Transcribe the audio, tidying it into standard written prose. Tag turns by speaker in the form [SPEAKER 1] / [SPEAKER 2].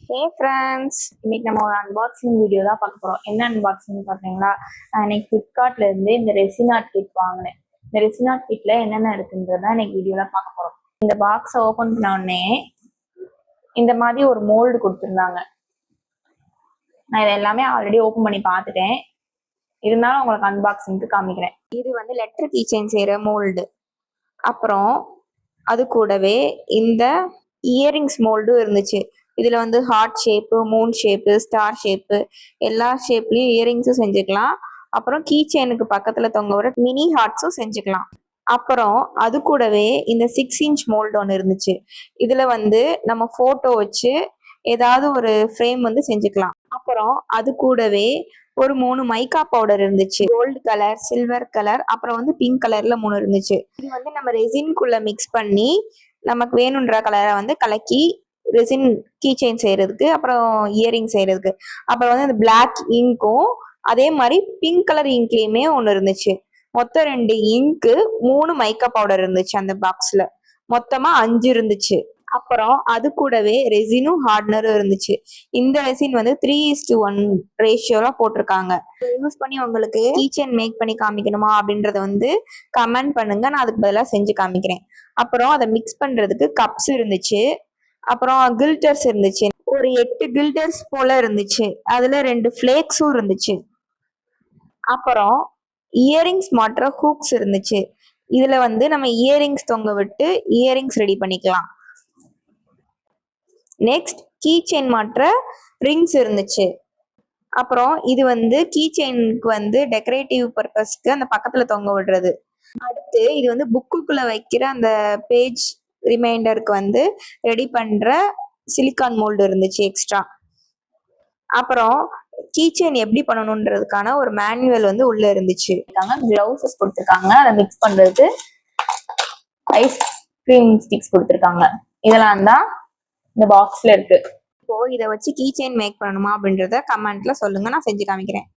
[SPEAKER 1] Hey friends, இன்னைக்கு நம்ம ஒரு அன்பாக்சிங் வீடியோ தான் பார்க்க போகிறோம். என்ன அன்பாக்சிங் பார்த்தீங்களா? நான் இன்னைக்கு ஃப்ளிப்கார்ட்ல இருந்து இந்த ரெசின் ஆர்ட் கிட் வாங்கினேன். இந்த ரெசின் ஆர்ட் கிட்ல என்னென்ன இருக்குன்றதான் இன்னைக்கு வீடியோவில் பார்க்க போகிறோம். இந்த பாக்ஸை ஓப்பன் பண்ண உடனே இந்த மாதிரி ஒரு மோல்டு கொடுத்துருந்தாங்க. நான் இதை எல்லாமே ஆல்ரெடி ஓப்பன் பண்ணி பார்த்துட்டேன், இருந்தாலும் உங்களுக்கு அன்பாக்சிங்க்கு காமிக்கிறேன். இது வந்து லெட்டர் கீ செயின் செய்கிற மோல்டு. அப்புறம் அது கூடவே இந்த இயரிங்ஸ் மோல்டும் இருந்துச்சு. இதுல வந்து heart shape, moon shape, star shape, எல்லா ஷேப்லயும் இயரிங்ஸும் செஞ்சுக்கலாம். அப்புறம் கீ செயினுக்கு பக்கத்துல தொங்க விட மினி ஹார்ட்ஸும் செஞ்சுக்கலாம். அப்புறம் அது கூடவே இந்த 6 இன்ச் மோல்டு ஒன்று இருந்துச்சு. இதுல வந்து நம்ம போட்டோ வச்சு ஏதாவது ஒரு ஃப்ரேம் வந்து செஞ்சுக்கலாம். அப்புறம் அது கூடவே ஒரு 3 மைக்கா பவுடர் இருந்துச்சு. கோல்டு கலர், சில்வர் கலர், அப்புறம் வந்து பிங்க் கலர்ல 3 இருந்துச்சு. இது வந்து நம்ம ரெசின்குள்ள மிக்ஸ் பண்ணி நமக்கு வேணுன்ற கலரை வந்து கலக்கி ரெசின் கீ செயின் செய்யறதுக்கு, அப்புறம் இயரிங் செய்யறதுக்கு. அப்புறம் வந்து அந்த பிளாக் இங்கும் அதே மாதிரி பிங்க் கலர் இங்க்லயுமே ஒன்று இருந்துச்சு. மொத்தம் 2 இங்கு, 3 மைக்கா பவுடர் இருந்துச்சு. அந்த பாக்ஸ்ல மொத்தமா 5 இருந்துச்சு. அப்புறம் அது கூடவே ரெசினும் ஹார்ட்னரும் இருந்துச்சு. இந்த ரெசின் வந்து 3:1 ரேஷியோல போட்டிருக்காங்க. யூஸ் பண்ணி உங்களுக்கு கீ செயின் மேக் பண்ணி காமிக்கணுமா அப்படின்றத வந்து கமெண்ட் பண்ணுங்க, நான் அதுக்கு பதிலாக செஞ்சு காமிக்கிறேன். அப்புறம் அதை மிக்ஸ் பண்றதுக்கு கப்ஸ் இருந்துச்சு. அப்புறம் கில்டர்ஸ் இருந்துச்சு. ஒரு 8 கில்டர்ஸ் போல இருந்துச்சு. அதுல 2 ஃபிளேக்ஸும் இருந்துச்சு. அப்புறம் இயரிங்ஸ் மாற்ற ஹூக்ஸ் இருந்துச்சு. இதுல வந்து நம்ம இயரிங்ஸ் தொங்க விட்டு இயரிங்ஸ் ரெடி பண்ணிக்கலாம். நெக்ஸ்ட் கீ செயின் மாற்ற ரிங்ஸ் இருந்துச்சு. அப்புறம் இது வந்து கீ செயினுக்கு வந்து டெக்கரேட்டிவ் பர்பஸ்க்கு அந்த பக்கத்துல தொங்க விடுறது. அடுத்து இது வந்து புக்குக்குள்ள வைக்கிற அந்த பேஜ் ரிமைண்டருக்கு வந்து ரெடி பண்ற சிலிக்கான் மோல்டு இருந்துச்சு எக்ஸ்ட்ரா. அப்புறம் கீ செயின் எப்படி பண்ணணுன்றதுக்கான ஒரு மேனுவல் வந்து உள்ள இருந்துச்சு. கிளவுசஸ் கொடுத்துருக்காங்க, அதை மிக்ஸ் பண்றதுக்கு ஐஸ்கிரீம் ஸ்டிக்ஸ் கொடுத்துருக்காங்க. இதெல்லாம் தான் இந்த பாக்ஸ்ல இருக்கு. இப்போ இதை வச்சு கீ செயின் மேக் பண்ணணுமா அப்படின்றத கமெண்ட்ல சொல்லுங்க, நான் செஞ்சு காமிக்கிறேன்.